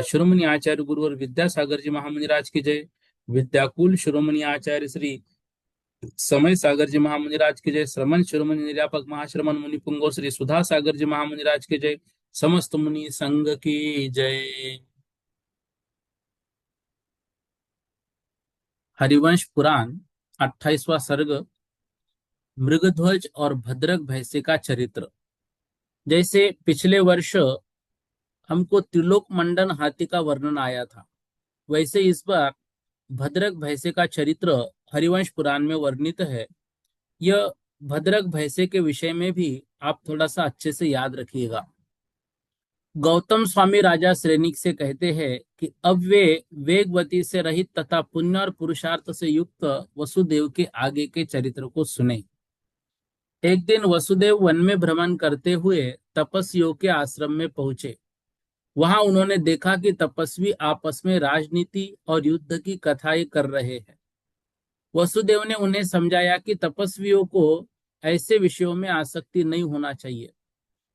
शिरोमणि आचार्य गुरुवर विद्यासागर जी महामुनिराज की जय। विद्याकुल शिरोमणि आचार्य श्री समय सागर जी महामुनिराज की जय। श्रमण शिरोमणि निर्यापक महाश्रमण मुनि पुंगव श्री सुधा सागर जी महामुनिराज की जय। समस्त मुनि संघ की जय। हरिवंश पुराण 28वां सर्ग, मृगध्वज और भद्रक भैंसे का चरित्र। जैसे पिछले वर्ष हमको त्रिलोक मंडन हाथी का वर्णन आया था, वैसे इस बार भद्रक भैंसे का चरित्र हरिवंश पुराण में वर्णित है। यह भद्रक भैंसे के विषय में भी आप थोड़ा सा अच्छे से याद रखिएगा। गौतम स्वामी राजा श्रेनिक से कहते हैं कि अब वे वेगवती से रहित तथा पुण्य और पुरुषार्थ से युक्त वसुदेव के आगे के चरित्र को सुने। एक दिन वसुदेव वन में भ्रमण करते हुए तपस्वियों के आश्रम में पहुंचे। वहां उन्होंने देखा कि तपस्वी आपस में राजनीति और युद्ध की कथाएं कर रहे हैं। वसुदेव ने उन्हें समझाया कि तपस्वियों को ऐसे विषयों में आसक्ति नहीं होना चाहिए,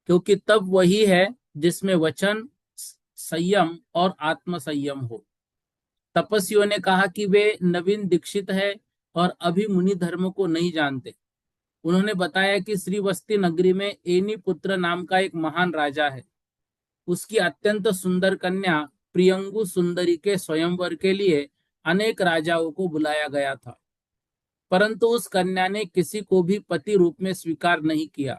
क्योंकि तब वही है जिसमें वचन, संयम और आत्म संयम हो। तपस्वियों ने कहा कि वे नवीन दीक्षित है और अभी मुनि धर्म को नहीं जानते। उन्होंने बताया कि श्रीवस्ती नगरी में एनी पुत्र नाम का एक महान राजा है। उसकी अत्यंत सुंदर कन्या प्रियंगु सुंदरी के स्वयंवर के लिए अनेक राजाओं को बुलाया गया था, परंतु उस कन्या ने किसी को भी पति रूप में स्वीकार नहीं किया।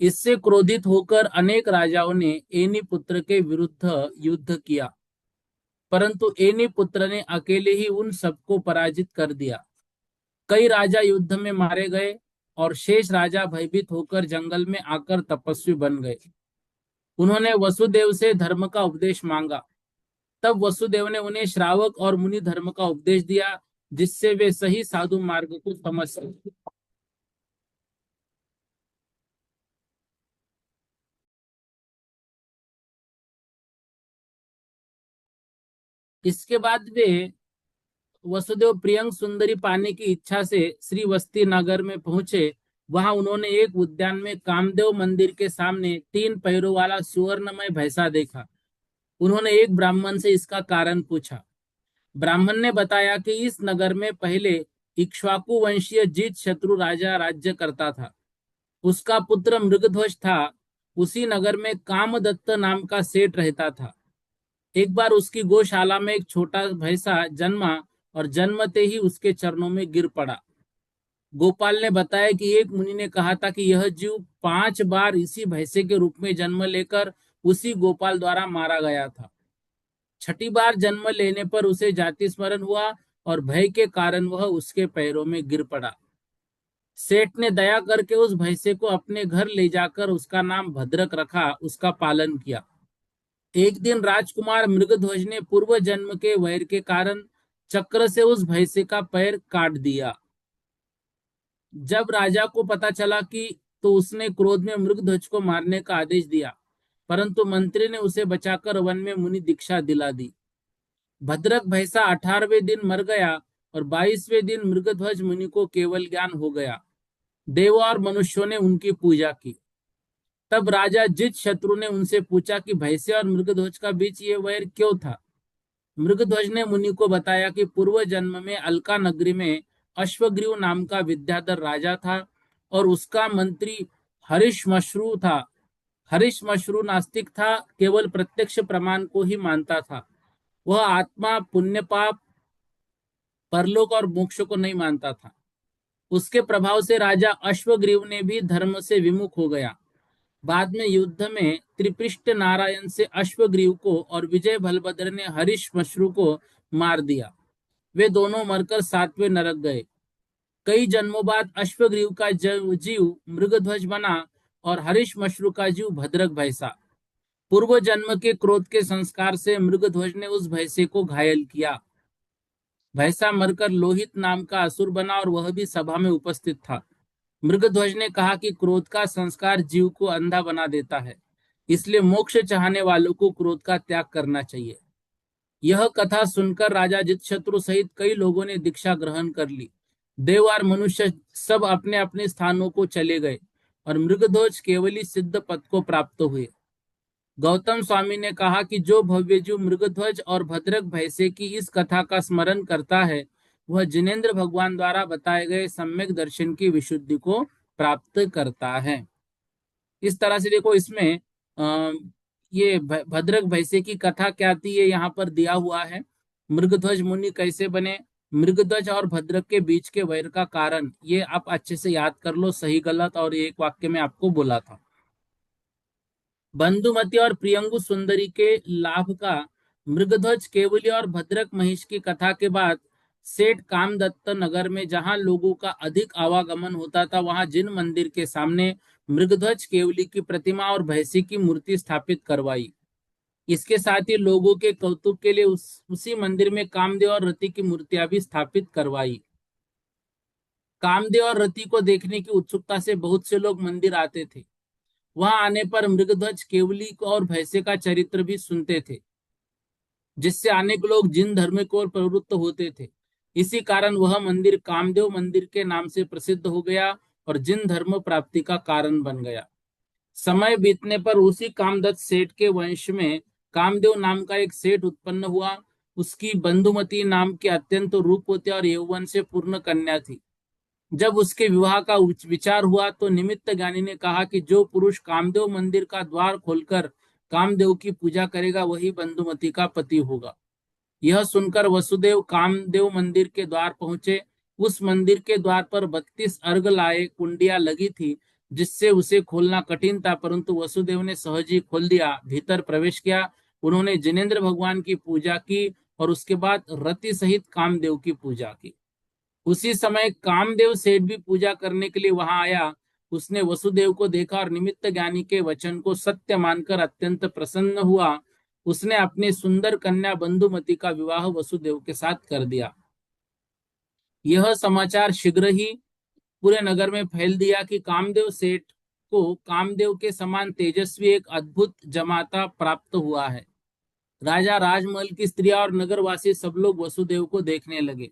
इससे क्रोधित होकर अनेक राजाओं ने एनी पुत्र के विरुद्ध युद्ध किया, परंतु एनी पुत्र ने अकेले ही उन सबको पराजित कर दिया। कई राजा युद्ध में मारे गए और शेष राजा भयभीत होकर जंगल में आकर तपस्वी बन गए। उन्होंने वसुदेव से धर्म का उपदेश मांगा। तब वसुदेव ने उन्हें श्रावक और मुनि धर्म का उपदेश दिया, जिससे वे सही साधु मार्ग को समझ सके। इसके बाद वे वसुदेव प्रियंक सुंदरी पाने की इच्छा से श्रीवस्ती नगर में पहुंचे। वहां उन्होंने एक उद्यान में कामदेव मंदिर के सामने 3 पैरों वाला सुवर्णमय भैंसा देखा। उन्होंने एक ब्राह्मण से इसका कारण पूछा। ब्राह्मण ने बताया कि इस नगर में पहले इक्ष्वाकु वंशीय जीत शत्रु राजा राज्य करता था। उसका पुत्र मृगध्वज था। उसी नगर में कामदत्त नाम का सेठ रहता था। एक बार उसकी गौशाला में एक छोटा भैंसा जन्मा और जन्मते ही उसके चरणों में गिर पड़ा। गोपाल ने बताया कि एक मुनि ने कहा था कि यह जीव 5 बार इसी भैंसे के रूप में जन्म लेकर उसी गोपाल द्वारा मारा गया था। छठी बार जन्म लेने पर उसे जाति स्मरण हुआ और भय के कारण वह उसके पैरों में गिर पड़ा। सेठ ने दया करके उस भैंसे को अपने घर ले जाकर उसका नाम भद्रक रखा, उसका पालन किया। एक दिन राजकुमार मृगध्वज ने पूर्व जन्म के वैर के कारण चक्र से उस भैंसे का पैर काट दिया। जब राजा को पता चला कि तो उसने क्रोध में मृगध्वज को मारने का आदेश दिया, परंतु मंत्री ने उसे बचाकर वन में मुनि दीक्षा दिला दी। भद्रक भैंसा 18वें दिन मर गया और 22वें दिन मृगध्वज मुनि को केवल ज्ञान हो गया। देव और मनुष्यों ने उनकी पूजा की। तब राजा जित शत्रु ने उनसे पूछा कि भैंसे और मृगध्वज का बीच ये वैर क्यों था। मृगध्वज ने मुनि को बताया कि पूर्व जन्म में अलका नगरी में अश्वग्रीव नाम का विद्याधर राजा था और उसका मंत्री हरिश्मश्रु था। हरिश्मश्रु नास्तिक था, केवल प्रत्यक्ष प्रमाण को ही मानता था। वह आत्मा, पुण्य पाप, परलोक और मोक्ष को नहीं मानता था। उसके प्रभाव से राजा अश्वग्रीव ने भी धर्म से विमुख हो गया। बाद में युद्ध में त्रिपृष्ठ नारायण से अश्वग्रीव को और विजय बलभद्र ने हरिश्मश्रु को मार दिया। वे दोनों मरकर 7वें नरक गए। कई जन्मों बाद अश्वग्रीव का जीव मृगध्वज बना और हरिश्मश्रु का जीव भद्रक भैंसा। पूर्व जन्म के क्रोध के संस्कार से मृगध्वज ने उस भैंसे को घायल किया। भैंसा मरकर लोहित नाम का असुर बना और वह भी सभा में उपस्थित था। मृगध्वज ने कहा कि क्रोध का संस्कार जीव को अंधा बना देता है, इसलिए मोक्ष चाहने वालों को क्रोध का त्याग करना चाहिए। यह कथा सुनकर राजा जितशत्रु सहित कई लोगों ने दीक्षा ग्रहण कर ली। देव और मनुष्य सब अपने अपने स्थानों को चले गए और मृगध्वज केवली सिद्ध पद को प्राप्त हुए। गौतम स्वामी ने कहा कि जो भव्यजू मृगध्वज और भद्रक भैंसे की इस कथा का स्मरण करता है, वह जिनेन्द्र भगवान द्वारा बताए गए सम्यक दर्शन की विशुद्धि को प्राप्त करता है। इस तरह से देखो, इसमें ये भद्रक भैंसे की कथा क्या थी ये यहाँ पर दिया हुआ है। मृगध्वज मुनि कैसे बने, मृगध्वज और भद्रक के बीच के वैर का कारण, ये आप अच्छे से याद कर लो, सही गलत, और एक वाक्य में आपको बोला था। बंधुमती और प्रियंगु सुंदरी के लाभ का मृगध्वज केवली और भद्रक महिष की कथा के बाद सेठ कामदत्त नगर में जहां लोगों का अधिक आवागमन होता था, वहां जिन मंदिर के सामने मृगध्वज केवली की प्रतिमा और भैंसी की मूर्ति स्थापित करवाई। इसके साथ ही लोगों के कौतुक के लिए उसी मंदिर में कामदेव और रति की मूर्तियां भी स्थापित करवाई। कामदेव और रति को देखने की उत्सुकता से बहुत से लोग मंदिर आते थे। वहां आने पर मृगध्वज केवली और भैंसे का चरित्र भी सुनते थे, जिससे अनेक लोग जिन धर्म को ओर प्रवृत्त होते थे। इसी कारण वह मंदिर कामदेव मंदिर के नाम से प्रसिद्ध हो गया और जिन धर्म प्राप्ति का कारण बन गया। समय बीतने पर उसी कामदत्त सेठ के वंश में कामदेव नाम का एक सेठ उत्पन्न हुआ। उसकी बंधुमती नाम की अत्यंत रूपवती और यौवन से पूर्ण कन्या थी। जब उसके विवाह का विचार हुआ तो निमित्त ज्ञानी ने कहा कि जो पुरुष कामदेव मंदिर का द्वार खोलकर कामदेव की पूजा करेगा, वही बंधुमती का पति होगा। यह सुनकर वसुदेव कामदेव मंदिर के द्वार पहुंचे। उस मंदिर के द्वार पर 32 अर्घ लाए कुंडियां लगी थी, जिससे उसे खोलना कठिन था, परंतु वसुदेव ने सहज ही खोल दिया, भीतर प्रवेश किया। उन्होंने जिनेन्द्र भगवान की पूजा की और उसके बाद रति सहित कामदेव की पूजा की। उसी समय कामदेव सेठ भी पूजा करने के लिए वहां आया। उसने वसुदेव को देखा और निमित्त ज्ञानी के वचन को सत्य मानकर अत्यंत प्रसन्न हुआ। उसने अपनी सुंदर कन्या बंधुमती का विवाह वसुदेव के साथ कर दिया। यह समाचार शीघ्र ही पूरे नगर में फैल दिया कि कामदेव सेठ को कामदेव के समान तेजस्वी एक अद्भुत जमाता प्राप्त हुआ है। राजा, राजमहल की स्त्रियां और नगरवासी सब लोग वसुदेव को देखने लगे।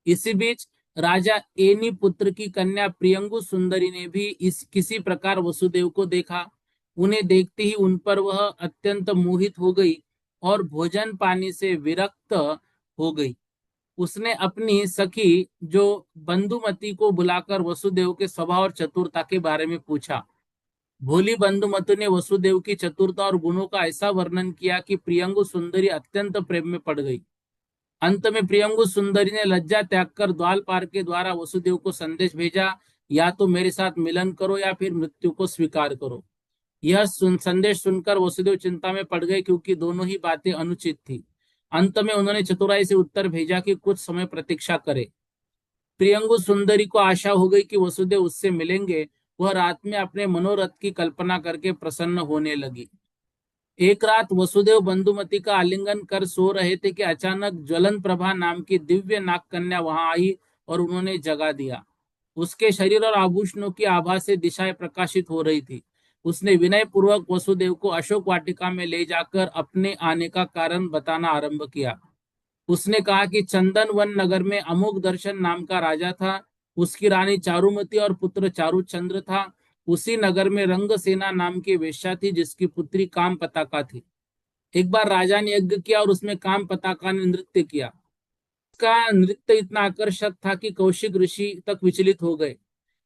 इसी बीच राजा एनी पुत्र की कन्या प्रियंगु सुंदरी ने भी इस किसी प्रकार वसुदेव को देखा। उन्हें देखते ही उन पर वह अत्यंत मोहित हो गई और भोजन पानी से विरक्त हो गई। उसने अपनी सखी जो बंधुमती को बुलाकर वसुदेव के स्वभाव और चतुरता के बारे में पूछा। भोली बंधुमती ने वसुदेव की चतुरता और गुणों का ऐसा वर्णन किया कि प्रियंगु सुंदरी अत्यंत प्रेम में पड़ गई। अंत में प्रियंगु सुंदरी ने लज्जा त्याग कर द्वारपाल के द्वारा वसुदेव को संदेश भेजा, या तो मेरे साथ मिलन करो या फिर मृत्यु को स्वीकार करो। यह संदेश सुनकर वसुदेव चिंता में पड़ गए, क्योंकि दोनों ही बातें अनुचित थी। अंत में उन्होंने चतुराई से उत्तर भेजा कि कुछ समय प्रतीक्षा करे। प्रियंगु सुंदरी को आशा हो गई कि वसुदेव उससे मिलेंगे। वह रात में अपने मनोरथ की कल्पना करके प्रसन्न होने लगी। एक रात वसुदेव बंधुमती का आलिंगन कर सो रहे थे कि अचानक ज्वलन प्रभा नाम की दिव्य नाग कन्या वहां आई और उन्होंने जगा दिया। उसके शरीर और आभूषणों की आभा से दिशाएं प्रकाशित हो रही थी। उसने विनय पूर्वक वसुदेव को अशोक वाटिका में ले जाकर अपने आने का कारण बताना आरंभ किया। उसने कहा कि चंदन वन नगर में अमोघ दर्शन नाम का राजा था। उसकी रानी चारुमती और पुत्र चारुचंद्र था। उसी नगर में रंगसेना नाम की वेश्या थी, जिसकी पुत्री काम पताका थी। एक बार राजा ने यज्ञ किया और उसमें काम पताका ने नृत्य किया। उसका नृत्य इतना आकर्षक था कि कौशिक ऋषि तक विचलित हो गए।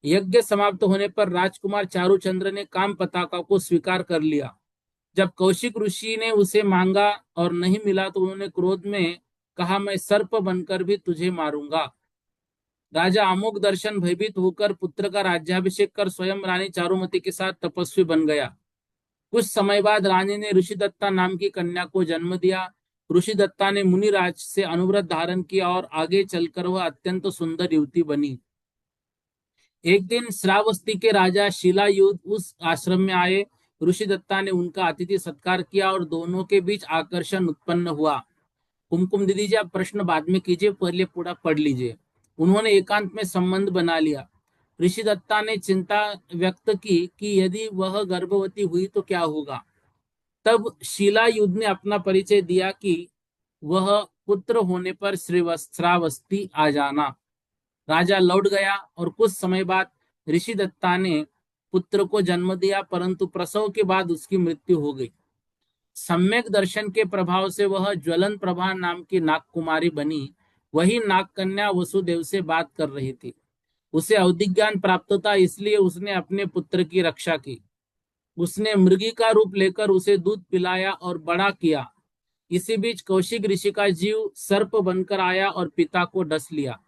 यज्ञ समाप्त होने पर राजकुमार चारुचंद्र ने काम पताका को स्वीकार कर लिया। जब कौशिक ऋषि ने उसे मांगा और नहीं मिला तो उन्होंने क्रोध में कहा, मैं सर्प बनकर भी तुझे मारूंगा। राजा अमोघ दर्शन भयभीत होकर पुत्र का राज्याभिषेक कर स्वयं रानी चारुमती के साथ तपस्वी बन गया। कुछ समय बाद रानी ने ऋषिदत्ता नाम की कन्या को जन्म दिया। ऋषिदत्ता ने मुनिराज से अनुव्रत धारण किया और आगे चलकर वह अत्यंत सुंदर युवती बनी। एक दिन श्रावस्ती के राजा शिलायुध उस आश्रम में आए। ऋषि दत्ता ने उनका अतिथि सत्कार किया और दोनों के बीच आकर्षण उत्पन्न हुआ। कुमकुम दीदी जी, आप प्रश्न बाद में कीजिए, पहले पूरा पढ़ लीजिए। उन्होंने एकांत में संबंध बना लिया। ऋषि दत्ता ने चिंता व्यक्त की कि यदि वह गर्भवती हुई तो क्या होगा। तब शीलायुध ने अपना परिचय दिया कि वह पुत्र होने पर श्रावस्ती आ जाना। राजा लौट गया और कुछ समय बाद ऋषि दत्ता ने पुत्र को जन्म दिया, परंतु प्रसव के बाद उसकी मृत्यु हो गई। सम्यक दर्शन के प्रभाव से वह ज्वलन प्रभा नाम की नागकुमारी बनी। वही नाग कन्या वसुदेव से बात कर रही थी। उसे अवधि ज्ञान प्राप्त था, इसलिए उसने अपने पुत्र की रक्षा की। उसने मृगी का रूप लेकर उसे दूध पिलाया और बड़ा किया। इसी बीच कौशिक ऋषि का जीव सर्प बनकर आया और पिता को डस लिया,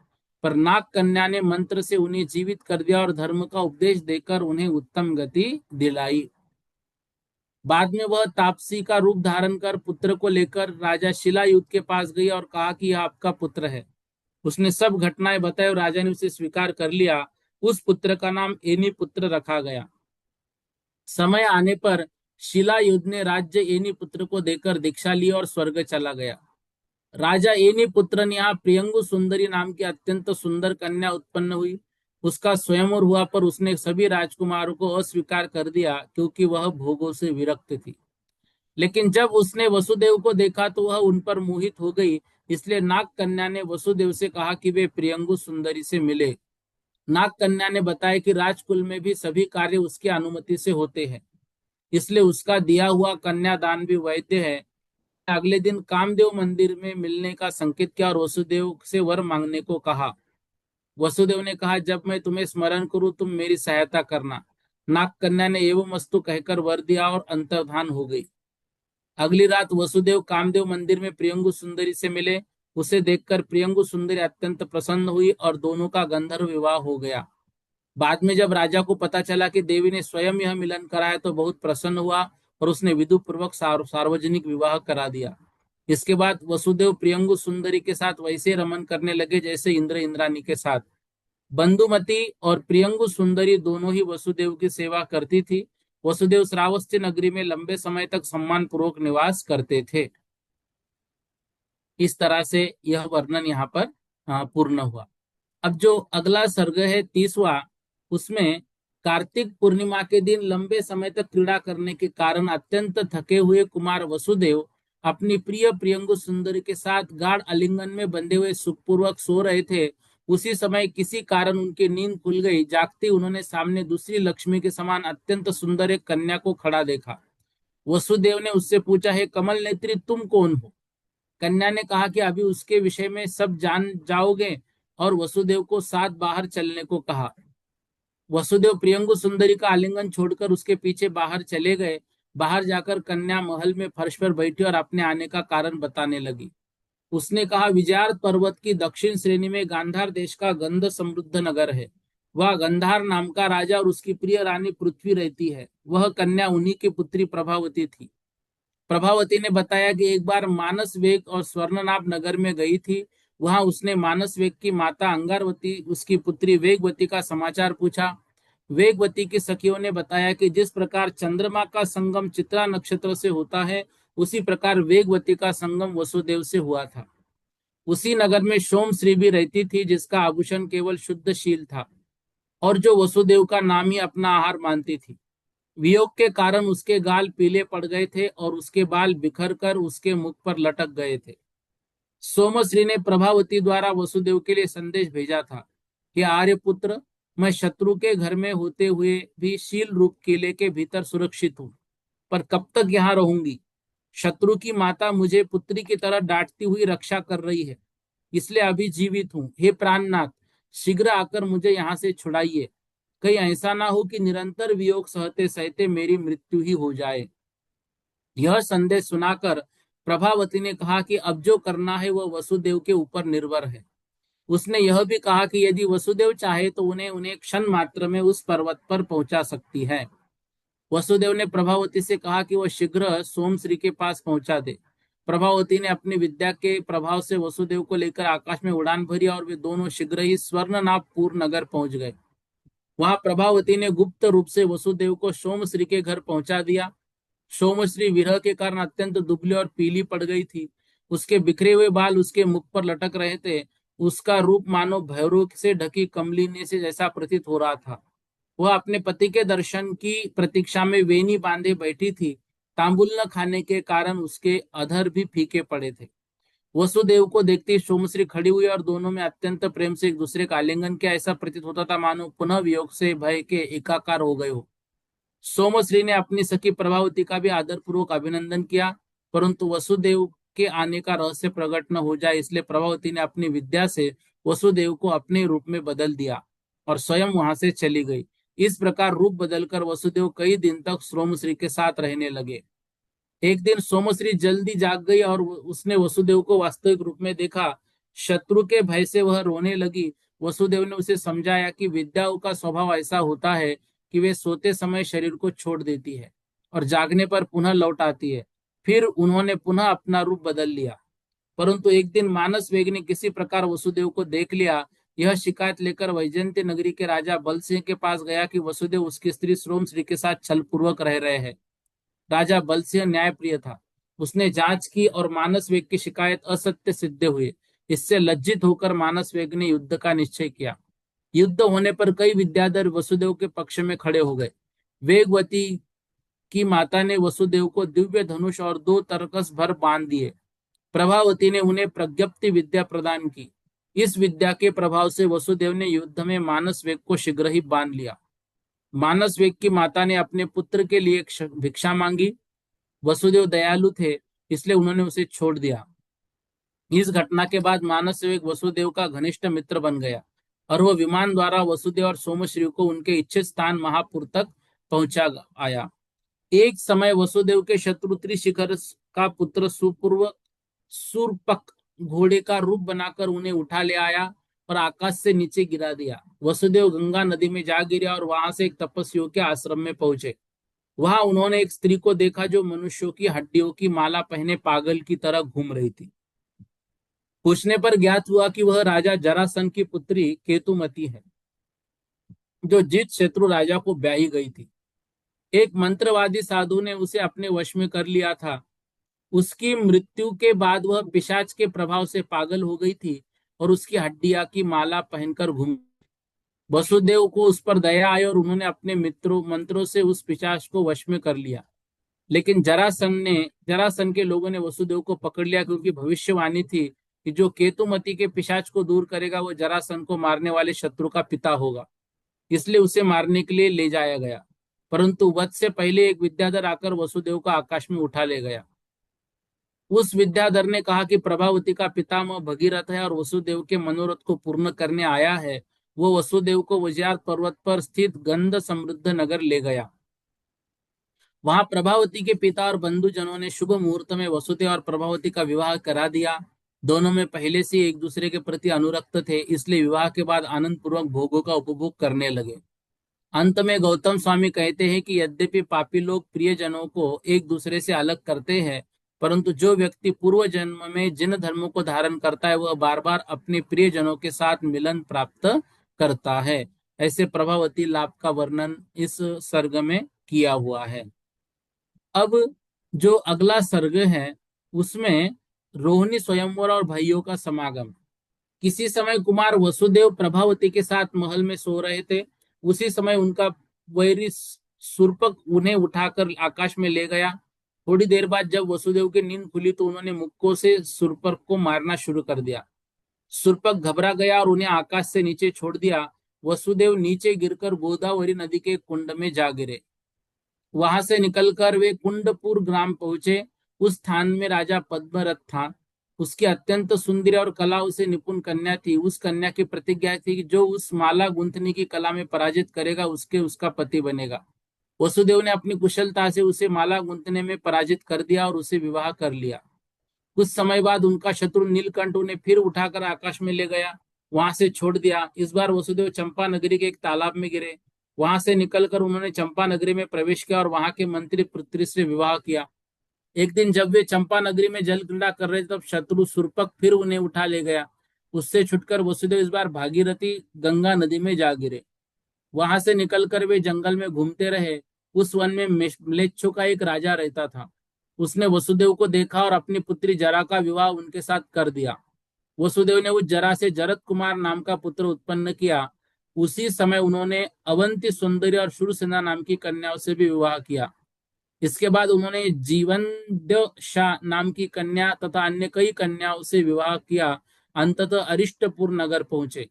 पर नाग कन्या ने मंत्र से उन्हें जीवित कर दिया और धर्म का उपदेश देकर उन्हें उत्तम गति दिलाई। बाद में वह तापसी का रूप धारण कर पुत्र को लेकर राजा शिलायुध के पास गई और कहा कि यह आपका पुत्र है। उसने सब घटनाएं बताई और राजा ने उसे स्वीकार कर लिया। उस पुत्र का नाम एनी पुत्र रखा गया। समय आने पर शिलायुध ने राज्य एनी पुत्र को देकर दीक्षा ली और स्वर्ग चला गया। राजा एनी पुत्र ने यहाँ प्रियंगु सुंदरी नाम की अत्यंत सुंदर कन्या उत्पन्न हुई। उसका स्वयंवर हुआ, पर उसने सभी राजकुमारों को अस्वीकार कर दिया क्योंकि वह भोगों से विरक्त थी। लेकिन जब उसने वसुदेव को देखा तो वह उन पर मोहित हो गई। इसलिए नाग कन्या ने वसुदेव से कहा कि वे प्रियंगु सुंदरी से मिले। नाग कन्या ने बताया कि राजकुल में भी सभी कार्य उसकी अनुमति से होते हैं, इसलिए उसका दिया हुआ कन्यादान भी वैध है। अगले दिन कामदेव मंदिर में मिलने का संकेत किया और वसुदेव से वर मांगने को कहा। वसुदेव ने कहा, जब मैं तुम्हें स्मरण करूं तुम मेरी सहायता करना। नाग कन्या ने एवं वस्तु कहकर वर दिया और अंतर्धान हो गई। अगली रात वसुदेव कामदेव मंदिर में प्रियंगु सुंदरी से मिले। उसे देखकर प्रियंगु सुंदरी अत्यंत प्रसन्न हुई और दोनों का गंधर्व विवाह हो गया। बाद में जब राजा को पता चला कि देवी ने स्वयं यह मिलन कराया तो बहुत प्रसन्न हुआ और उसने विधुपूर्वक सार्वजनिक विवाह करा दिया। इसके बाद वसुदेव प्रियंगु सुंदरी के साथ वैसे रमन करने लगे जैसे इंद्र इंद्रानी के साथ। बंधुमती और प्रियंगु सुंदरी दोनों ही वसुदेव की सेवा करती थी। वसुदेव श्रावस्ती नगरी में लंबे समय तक सम्मान पूर्वक निवास करते थे। इस तरह से यह वर्णन यहाँ पर पूर्ण हुआ। अब जो अगला सर्ग है 30वां, उसमें कार्तिक पूर्णिमा के दिन लंबे समय तक क्रीड़ा करने के कारण अत्यंत थके हुए कुमार वसुदेव अपनी प्रिय प्रियंगु सुंदरी के साथ गाढ़ आलिंगन में बंधे हुए सुखपूर्वक सो रहे थे। उसी समय किसी कारण उनकी नींद खुल गई। जागते उन्होंने सामने दूसरी लक्ष्मी के समान अत्यंत सुंदर एक कन्या को खड़ा देखा। वसुदेव ने उससे पूछा, हे कमल नेत्री, तुम कौन हो? कन्या ने कहा कि अभी उसके विषय में सब जान जाओगे, और वसुदेव को साथ बाहर चलने को कहा। वसुदेव प्रियंगु सुंदरी का आलिंगन छोड़कर उसके पीछे बाहर चले गए। बाहर जाकर कन्या महल में फर्श पर बैठी और अपने आने का कारण बताने लगी। उसने कहा, विजयार्थ पर्वत की दक्षिण श्रेणी में गांधार देश का गंध समृद्ध नगर है। वह गंधार नाम का राजा और उसकी प्रिय रानी पृथ्वी रहती है। वह कन्या उन्हीं की पुत्री प्रभावती थी। प्रभावती ने बताया कि एक बार मानस वेग और स्वर्णनाभ नगर में गई थी। वहां उसने मानस वेग की माता अंगारवती, उसकी पुत्री वेगवती का समाचार पूछा। वेगवती की सखियों ने बताया कि जिस प्रकार चंद्रमा का संगम चित्रा नक्षत्र से होता है, उसी प्रकार वेगवती का संगम वसुदेव से हुआ था। उसी नगर में सोमश्री भी रहती थी, जिसका आभूषण केवल शुद्ध शील था और जो वसुदेव का नाम ही अपना आहार मानती थी। वियोग के कारण उसके गाल पीले पड़ गए थे और उसके बाल बिखर कर उसके मुख पर लटक गए थे। सोमश्री ने प्रभावती द्वारा वसुदेव के लिए संदेश भेजा था कि आर्यपुत्र, मैं शत्रु के घर में होते हुए भी शील रूप किले के भीतर सुरक्षित हूँ, पर कब तक यहाँ रहूंगी? शत्रु की माता मुझे पुत्री की तरह डांटती हुई रक्षा कर रही है, इसलिए अभी जीवित हूँ। हे प्राणनाथ, शीघ्र आकर मुझे यहाँ से छुड़ाइए। कहीं ऐसा ना हो कि निरंतर वियोग सहते सहते मेरी मृत्यु ही हो जाए। यह संदेश सुनाकर प्रभावती ने कहा कि अब जो करना है वह वसुदेव के ऊपर निर्भर है। उसने यह भी कहा कि यदि वसुदेव चाहे तो उन्हें उन्हें क्षण मात्र में उस पर्वत पर पहुंचा सकती है। वसुदेव ने प्रभावती से कहा कि वह शीघ्र सोमश्री के पास पहुंचा दे। प्रभावती ने अपनी विद्या के प्रभाव से वसुदेव को लेकर आकाश में उड़ान भरी और वे दोनों शीघ्र ही स्वर्णनाभपुर नगर पहुंच गए। वहां प्रभावती ने गुप्त रूप से वसुदेव को सोमश्री के घर पहुंचा दिया। सोमश्री विरह के कारण अत्यंत दुबली और पीली पड़ गई थी। उसके बिखरे हुए बाल उसके मुख पर लटक रहे थे। उसका रूप मानो भैरव से ढकी कमलिनी से जैसा प्रतीत हो रहा था। वह अपने पति के दर्शन की प्रतीक्षा में वेणी बांधे बैठी थी। तांबुल न खाने के कारण उसके अधर भी फीके पड़े थे। वसुदेव को देखते ही सोमश्री खड़ी हुई और दोनों में अत्यंत प्रेम से एक दूसरे का आलिंगन किया। ऐसा प्रतीत होता था मानो पुनः वियोग से भय के एकाकार हो गए हो। सोमश्री ने अपनी सखी प्रभावती का भी आदरपूर्वक अभिनंदन किया, परंतु वसुदेव के आने का रहस्य प्रकट न हो जाए इसलिए प्रभावती ने अपनी विद्या से वसुदेव को अपने रूप में बदल दिया और स्वयं वहां से चली गई। इस प्रकार रूप बदलकर वसुदेव कई दिन तक सोमश्री के साथ रहने लगे। एक दिन सोमश्री जल्दी जाग गई और उसने वसुदेव को वास्तविक रूप में देखा। शत्रु के भय से वह रोने लगी। वसुदेव ने उसे समझाया कि विद्याओं का स्वभाव ऐसा होता है कि वे सोते समय शरीर को छोड़ देती है और जागने पर पुनः लौट आती है। फिर उन्होंने पुनः अपना रूप बदल लिया। परंतु एक दिन मानस वेग ने किसी प्रकार वसुदेव को देख लिया। यह शिकायत लेकर वैजयंती नगरी के राजा बल सिंह के पास गया कि वसुदेव उसकी स्त्री सोमश्री के साथ छल पूर्वक रह रहे हैं। राजा बलसिंह न्यायप्रिय था। उसने जांच की और मानस वेग की शिकायत असत्य सिद्ध हुई। इससे लज्जित होकर मानस वेग ने युद्ध का निश्चय किया। युद्ध होने पर कई विद्याधर वसुदेव के पक्ष में खड़े हो गए। वेगवती की माता ने वसुदेव को दिव्य धनुष और दो तरकस भर बांध दिए। प्रभावती ने उन्हें प्रज्ञप्ति विद्या प्रदान की। इस विद्या के प्रभाव से वसुदेव ने युद्ध में मानस वेग को शीघ्र ही बांध लिया। मानस वेग की माता ने अपने पुत्र के लिए भिक्षा मांगी। वसुदेव दयालु थे, इसलिए उन्होंने उसे छोड़ दिया। इस घटना के बाद मानस वेग वसुदेव का घनिष्ठ मित्र बन गया और वह विमान द्वारा वसुदेव और सोमश्री को उनके इच्छित स्थान महापुर तक पहुंचा आया। एक समय वसुदेव के शत्रु त्रिशिखर का पुत्र सुपूर्व सूर्पक घोड़े का रूप बनाकर उन्हें उठा ले आया और आकाश से नीचे गिरा दिया। वसुदेव गंगा नदी में जा गिरे और वहां से एक तपस्वियों के आश्रम में पहुंचे। वहां उन्होंने एक स्त्री को देखा जो मनुष्यों की हड्डियों की माला पहने पागल की तरह घूम रही थी। पूछने पर ज्ञात हुआ कि वह राजा जरासंध की पुत्री केतुमती है, जो जीत शत्रु राजा को ब्याही गई थी। एक मंत्रवादी साधु ने उसे अपने वश में कर लिया था। उसकी मृत्यु के बाद वह पिशाच के प्रभाव से पागल हो गई थी और उसकी हड्डियां की माला पहनकर घूम। वसुदेव को उस पर दया आई और उन्होंने अपने मित्रों मंत्रों से उस पिशाच को वश में कर लिया। लेकिन जरासंध के लोगों ने वसुदेव को पकड़ लिया, क्योंकि भविष्यवाणी थी कि जो केतुमती के पिशाच को दूर करेगा वह जरासंध को मारने वाले शत्रु का पिता होगा। इसलिए उसे मारने के लिए ले जाया गया। परंतु वध से पहले एक विद्याधर आकर वसुदेव को आकाश में उठा ले गया। उस विद्याधर ने कहा कि प्रभावती का पितामह भगीरथ है और वसुदेव के मनोरथ को पूर्ण करने आया है। वो वसुदेव को वज्रात पर्वत पर स्थित गंध समृद्ध नगर ले गया। वहां प्रभावती के पिता और बंधुजनों ने शुभ मुहूर्त में वसुदेव और प्रभावती का विवाह करा दिया। दोनों में पहले से एक दूसरे के प्रति अनुरक्त थे, इसलिए विवाह के बाद आनंद पूर्वक भोगों का उपभोग करने लगे। अंत में गौतम स्वामी कहते हैं कि यद्यपि पापी लोग प्रियजनों को एक दूसरे से अलग करते हैं, परंतु जो व्यक्ति पूर्व जन्म में जिन धर्मों को धारण करता है वह बार बार अपने प्रियजनों के साथ मिलन प्राप्त करता है। ऐसे प्रभावती लाभ का वर्णन इस सर्ग में किया हुआ है। अब जो अगला सर्ग है उसमें रोहिणी स्वयंवर और भाइयों का समागम। किसी समय कुमार वसुदेव प्रभावती के साथ महल में सो रहे थे। उसी समय उनका वैरी सुरपक उन्हें उठाकर आकाश में ले गया। थोड़ी देर बाद जब वसुदेव की नींद खुली तो उन्होंने मुक्कों से सुरपक को मारना शुरू कर दिया। सुरपक घबरा गया और उन्हें आकाश से नीचे छोड़ दिया। वसुदेव नीचे गिरकर गोदावरी नदी के कुंड में जा गिरे। वहां से निकलकर वे कुंडपुर ग्राम पहुंचे। उस स्थान में राजा पद्मरथ था। उसकी अत्यंत सुंदर और कलाओं से निपुण कन्या थी। उस कन्या की प्रतिज्ञा थी कि जो उस माला गुंथनी की कला में पराजित करेगा उसका पति बनेगा। वसुदेव ने अपनी कुशलता से उसे माला गुंथने में पराजित कर दिया और उसे विवाह कर लिया। कुछ समय बाद उनका शत्रु नीलकंठ उन्हें फिर उठाकर आकाश में ले गया, वहां से छोड़ दिया। इस बार वसुदेव चंपा नगरी के एक तालाब में गिरे। वहां से निकलकर उन्होंने चंपा नगरी में प्रवेश किया और वहां के मंत्री पुत्री से विवाह किया। एक दिन जब वे चंपा नगरी में जल क्रीड़ा कर रहे थे तब शत्रु सुरपक फिर उन्हें उठा ले गया। उससे छुटकर वसुदेव इस बार भागीरथी गंगा नदी में जा गिरे। वहां से निकलकर वे जंगल में घूमते रहे। उस वन में म्लेच्छों का एक राजा रहता था। उसने वसुदेव को देखा और अपनी पुत्री जरा का विवाह उनके साथ कर दिया। वसुदेव ने उस जरा से जरत कुमार नाम का पुत्र उत्पन्न किया। उसी समय उन्होंने अवंती सुंदरी और शूरसेना नाम की कन्याओं से भी विवाह किया। इसके बाद उन्होंने जीवनद्योषा नाम की कन्या तथा अन्य कई कन्याओं से विवाह किया। अंततः अरिष्टपुर नगर पहुंचे।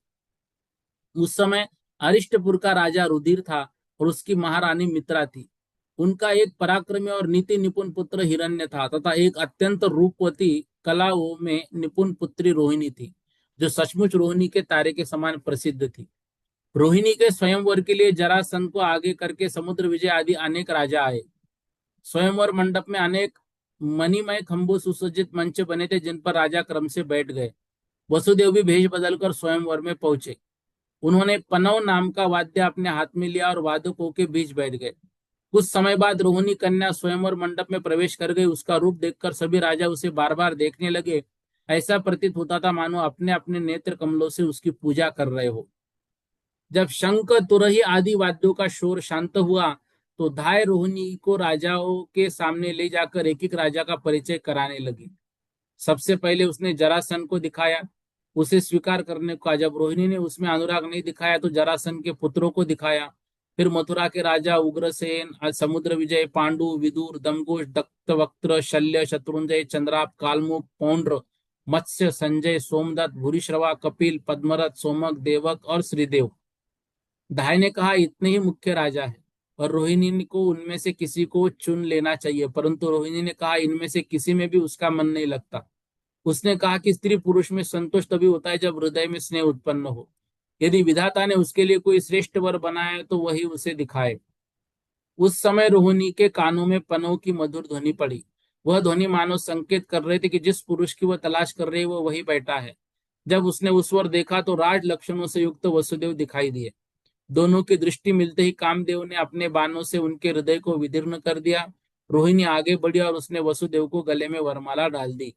उस समय अरिष्टपुर का राजा रुधिर था और उसकी महारानी मित्रा थी। उनका एक पराक्रमी और नीति निपुण पुत्र हिरण्य था तथा एक अत्यंत रूपवती कलाओं में निपुण पुत्री रोहिणी थी, जो सचमुच रोहिणी के तारे के समान प्रसिद्ध थी। रोहिणी के स्वयंवर के लिए जरासंध को आगे करके समुद्र विजय आदि अनेक राजा आए। स्वयंवर मंडप में अनेक मणिमय खंभों सुसज्जित मंच बने थे, जिन पर राजा क्रम से बैठ गए। वसुदेव भी भेष बदलकर स्वयंवर में पहुंचे। उन्होंने पनव नाम का वाद्य अपने हाथ में लिया और वादकों के बीच बैठ गए। कुछ समय बाद रोहिणी कन्या स्वयंवर मंडप में प्रवेश कर गई। उसका रूप देखकर सभी राजा उसे बार बार देखने लगे। ऐसा प्रतीत होता था मानो अपने अपने नेत्र कमलों से उसकी पूजा कर रहे हो। जब शंख तुरही आदि वाद्यों का शोर शांत हुआ तो धाय रोहिणी को राजाओं के सामने ले जाकर एक एक राजा का परिचय कराने लगी। सबसे पहले उसने जरासंध को दिखाया, उसे स्वीकार करने को। जब रोहिणी ने उसमें अनुराग नहीं दिखाया तो जरासंध के पुत्रों को दिखाया। फिर मथुरा के राजा उग्रसेन, समुद्र विजय, पांडु, विदुर, दमघोष, दत्तवक्त्र, शल्य, शत्रुंजय, चंद्राप, कालमुख, पौंड्र, मत्स्य, संजय, सोमदत्त, भूरिश्रवा, कपिल, पद्मरथ, सोमक, देवक और श्रीदेव। धाय ने कहा, इतने ही मुख्य राजा है और रोहिणी को उनमें से किसी को चुन लेना चाहिए। परंतु रोहिणी ने कहा, इनमें से किसी में भी उसका मन नहीं लगता। उसने कहा कि स्त्री पुरुष में संतोष तभी होता है जब हृदय में स्नेह उत्पन्न हो। यदि विधाता ने उसके लिए कोई श्रेष्ठ वर बनाया तो वही उसे दिखाए। उस समय रोहिणी के कानों में पनों की मधुर ध्वनि पड़ी। वह ध्वनि मानो संकेत कर रही थी कि जिस पुरुष की वह तलाश कर रही है वो वही बैठा है। जब उसने उस वर देखा तो राज लक्षणों से युक्त वसुदेव दिखाई दिए। दोनों की दृष्टि मिलते ही कामदेव ने अपने बाणों से उनके हृदय को विदीर्ण कर दिया। रोहिणी आगे बढ़ी और उसने वसुदेव को गले में वरमाला डाल दी।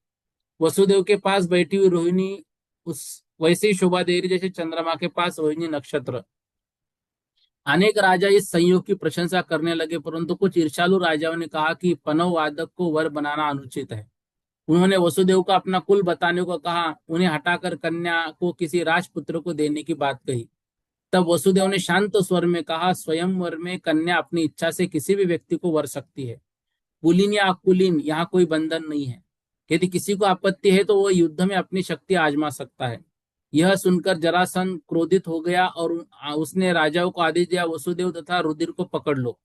वसुदेव के पास बैठी हुई रोहिणी उस वैसे ही शोभा दे रही जैसे चंद्रमा के पास रोहिणी नक्षत्र। अनेक राजा इस संयोग की प्रशंसा करने लगे, परंतु कुछ ईर्ष्यालु राजाओं ने कहा कि पनव वादक को वर बनाना अनुचित है। उन्होंने वसुदेव को अपना कुल बताने को कहा। उन्हें हटाकर कन्या को किसी राजपुत्र को देने की बात कही। तब वसुदेव ने शांत स्वर में कहा, स्वयंवर में कन्या अपनी इच्छा से किसी भी व्यक्ति को वर सकती है। कुलीन या अकुलीन यहाँ कोई बंधन नहीं है। यदि किसी को आपत्ति है तो वह युद्ध में अपनी शक्ति आजमा सकता है। यह सुनकर जरासंध क्रोधित हो गया और उसने राजाओं को आदेश दिया, वसुदेव तथा रुधिर को पकड़ लो।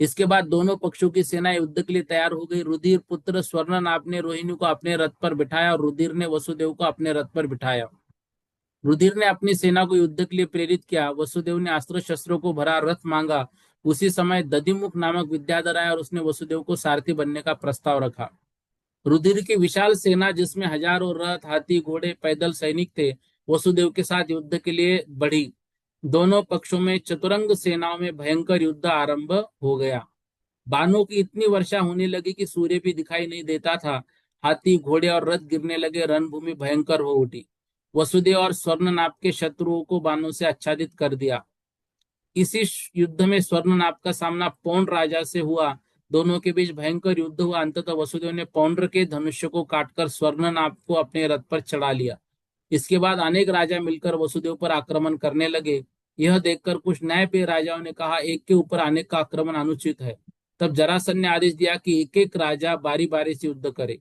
इसके बाद दोनों पक्षों की सेनाएं युद्ध के लिए तैयार हो गई। रुधिर पुत्र स्वर्णनाभ ने रोहिणी को अपने रथ पर बिठाया और रुधिर ने वसुदेव को अपने रथ पर बिठाया। रुधिर ने अपनी सेना को युद्ध के लिए प्रेरित किया। वसुदेव ने अस्त्र शस्त्रों को भरा रथ मांगा। उसी समय दधिमुख नामक विद्याधर आया और उसने वसुदेव को सारथी बनने का प्रस्ताव रखा। रुधिर की विशाल सेना, जिसमें हजारों रथ, हाथी, घोड़े, पैदल सैनिक थे, वसुदेव के साथ युद्ध के लिए बढ़ी। दोनों पक्षों में चतुरंग सेनाओं में भयंकर युद्ध आरंभ हो गया। बाणों की इतनी वर्षा होने लगी कि सूर्य भी दिखाई नहीं देता था। हाथी, घोड़े और रथ गिरने लगे। रणभूमि भयंकर हो उठी। वसुदेव और स्वर्णनाभ के शत्रुओं को बाणों से आच्छादित कर दिया। इसी युद्ध में स्वर्णनाभ का सामना पौंड्र राजा से हुआ। दोनों के बीच भयंकर युद्ध हुआ। अंततः वसुदेव ने पौंड्र के धनुष्य को काटकर स्वर्णनाभ को अपने रथ पर चढ़ा लिया। इसके बाद अनेक राजा मिलकर वसुदेव पर आक्रमण करने लगे। यह देखकर कुछ न्यायप्रिय राजाओं ने कहा, एक के ऊपर अनेक का आक्रमण अनुचित है। तब जरासंध ने आदेश दिया कि एक एक राजा बारी बारी से युद्ध करे।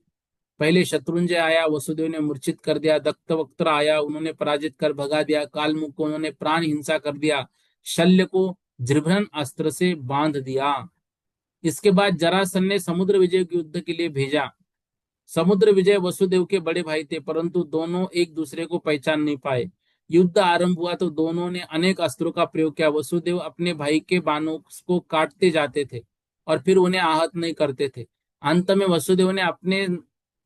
पहले शत्रुंजय आया, वसुदेव ने मूर्छित कर दिया। दत्तवक्त्र आया, उन्होंने पराजित कर भगा दिया। कालमुख को उन्होंने प्राण हिंसा कर दिया। शल्य को जृभन अस्त्र से बांध दिया। इसके बाद जरासंध ने समुद्र विजय के युद्ध के लिए भेजा। समुद्र विजय वसुदेव के बड़े भाई थे, परंतु दोनों एक दूसरे को पहचान नहीं पाए। युद्ध आरंभ हुआ तो दोनों ने अनेक अस्त्रों का प्रयोग किया। वसुदेव अपने भाई के बाणों को काटते जाते थे और फिर उन्हें आहत नहीं करते थे। अंत में वसुदेव ने अपने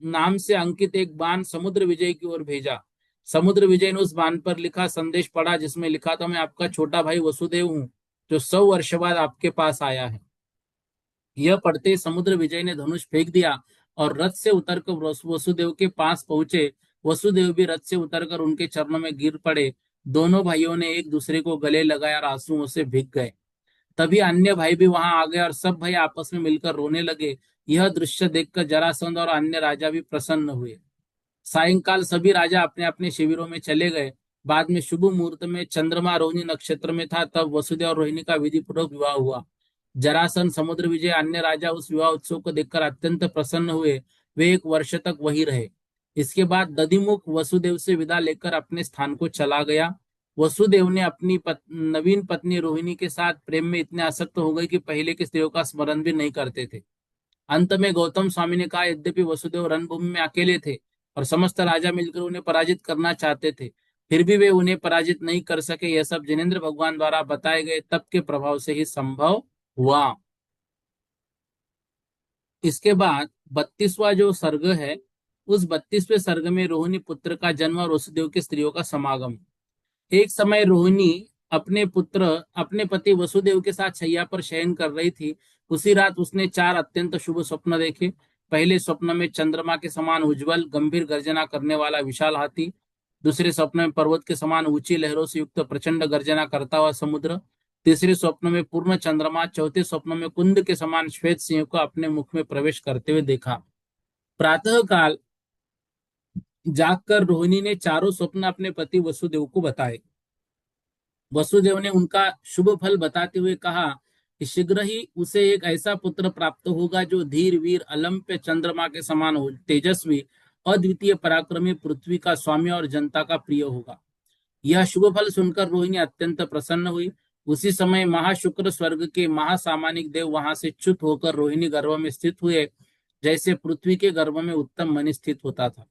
नाम से अंकित एक बाण समुद्र विजय की ओर भेजा। समुद्र विजय ने उस बाण पर लिखा संदेश पढ़ा, जिसमें लिखा था, मैं आपका छोटा भाई वसुदेव हूँ, जो 100 वर्ष बाद आपके पास आया है। यह पढ़ते समुद्र विजय ने धनुष फेंक दिया और रथ से उतरकर वसुदेव के पास पहुंचे। वसुदेव भी रथ से उतरकर उनके चरणों में गिर पड़े। दोनों भाइयों ने एक दूसरे को गले लगाया और आंसुओं से भीग गए। तभी अन्य भाई भी वहां आ गए और सब भाई आपस में मिलकर रोने लगे। यह दृश्य देखकर जरासंध और अन्य राजा भी प्रसन्न हुए। सायंकाल सभी राजा अपने अपने शिविरों में चले गए। बाद में शुभ मुहूर्त में चंद्रमा रोहिणी नक्षत्र में था, तब वसुदेव और रोहिणी का विधि पूर्वक विवाह हुआ। जरासंध, समुद्र विजय, अन्य राजा उस विवाह उत्सव को देखकर अत्यंत प्रसन्न हुए। वे एक वर्ष तक वही रहे। इसके बाद दधिमुख वसुदेव से विदा लेकर अपने स्थान को चला गया। वसुदेव ने अपनी नवीन पत्नी रोहिणी के साथ प्रेम में इतने आसक्त हो गए कि पहले की स्त्रियों का स्मरण भी नहीं करते थे। अंत में गौतम स्वामी ने कहा, यद्यपि वसुदेव रणभूमि में अकेले थे और समस्त राजा मिलकर उन्हें पराजित करना चाहते थे, फिर भी वे उन्हें पराजित नहीं कर सके। यह सब जिनेन्द्र भगवान द्वारा बताए गए तप के प्रभाव से ही संभव हुआ। इसके बाद 32वां जो सर्ग है, उस 32वें सर्ग में रोहिणी पुत्र का जन्म और वसुदेव की स्त्रियों का समागम। एक समय रोहिणी अपने पति वसुदेव के साथ शैया पर शयन कर रही थी। उसी रात उसने चार अत्यंत शुभ स्वप्न देखे। पहले स्वप्न में चंद्रमा के समान उज्जवल गंभीर गर्जना करने वाला विशाल हाथी। दूसरे स्वप्न में पर्वत के समान ऊंची लहरों से युक्त प्रचंड गर्जना करता हुआ समुद्र। तीसरे स्वप्न में पूर्ण चंद्रमा। चौथे स्वप्न में कुंद के समान श्वेत सिंह को अपने मुख में प्रवेश करते हुए देखा। प्रातः काल जागकर रोहिणी ने चारों स्वप्न अपने पति वसुदेव को बताए। वसुदेव ने उनका शुभ फल बताते हुए कहा कि शीघ्र ही उसे एक ऐसा पुत्र प्राप्त होगा जो धीर वीर अलंप्य चंद्रमा के समान हो, तेजस्वी अद्वितीय पराक्रमी, पृथ्वी का स्वामी और जनता का प्रिय होगा। यह शुभ फल सुनकर रोहिणी अत्यंत प्रसन्न हुई। उसी समय महाशुक्र स्वर्ग के महासामानिक देव वहां से च्युत होकर रोहिणी गर्भ में स्थित हुए, जैसे पृथ्वी के गर्भ में उत्तम मणि स्थित होता था।